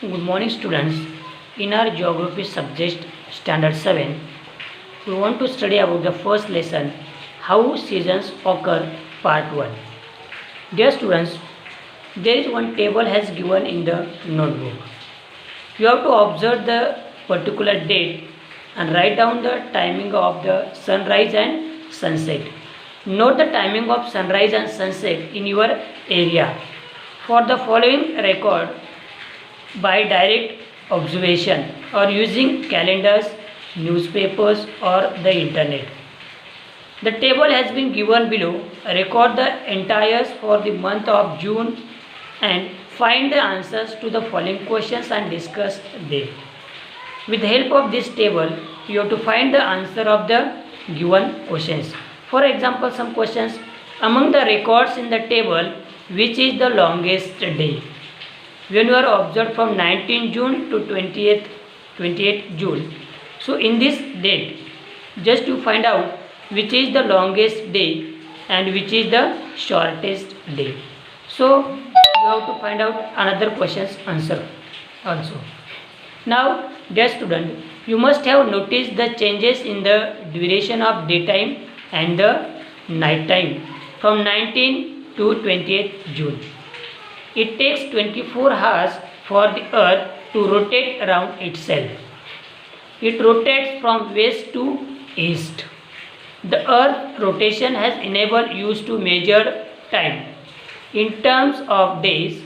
Good morning, students. In our geography subject standard 7, we want to study about the first lesson, how seasons occur, part 1. Dear students, there is one table has given in the notebook. You have to observe the particular date and write down the timing of the sunrise and sunset. Note the timing of sunrise and sunset in your area. For the following record by direct observation or using calendars, newspapers or the internet. The table has been given below. Record the entires for the month of June and find the answers to the following questions and discuss them. With the help of this table, you have to find the answer of the given questions. For example, some questions: among the records in the table, which is the longest day? When you are observed from 19 June to 28th June. So in this date, just to find out which is the longest day and which is the shortest day. So you have to find out another question's answer also. Now, dear student, you must have noticed the changes in the duration of daytime and the night time from 19 to 28th June. It takes 24 hours for the earth to rotate around itself. It rotates from west to east. The earth rotation has enabled us to measure time in terms of days.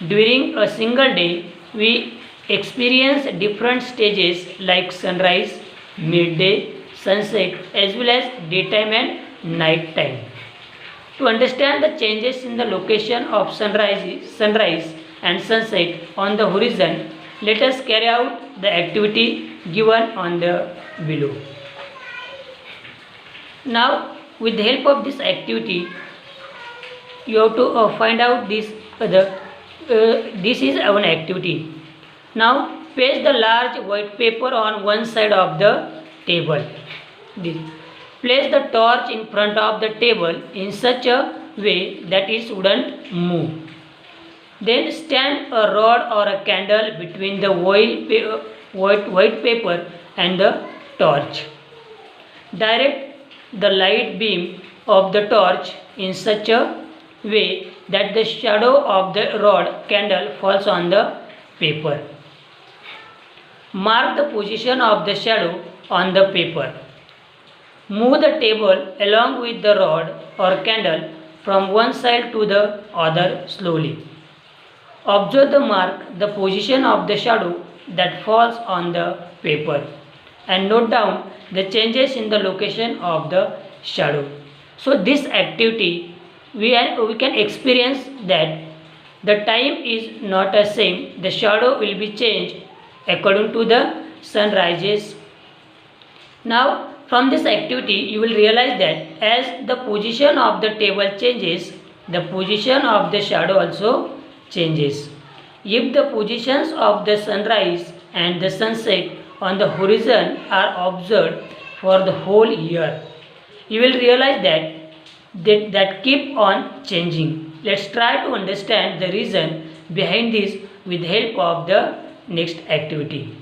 During a single day, we experience different stages like sunrise, midday, sunset, as well as daytime and night time. To understand the changes in the location of sunrise and sunset on the horizon, let us carry out the activity given on the below. Now, with the help of this activity, you have to find out this. This is one activity. Now, place the large white paper on one side of the table. Place the torch in front of the table in such a way that it wouldn't move. Then stand a rod or a candle between the white paper and the torch. Direct the light beam of the torch in such a way that the shadow of the rod candle falls on the paper. Mark the position of the shadow on the paper. Move the table along with the rod or candle from one side to the other slowly. Observe the mark, the position of the shadow that falls on the paper, and note down the changes in the location of the shadow. So this activity, we can experience that the time is not the same. The shadow will be changed according to the sunrises. Now, from this activity, you will realize that as the position of the table changes, the position of the shadow also changes. If the positions of the sunrise and the sunset on the horizon are observed for the whole year, you will realize that keep on changing. Let's try to understand the reason behind this with help of the next activity.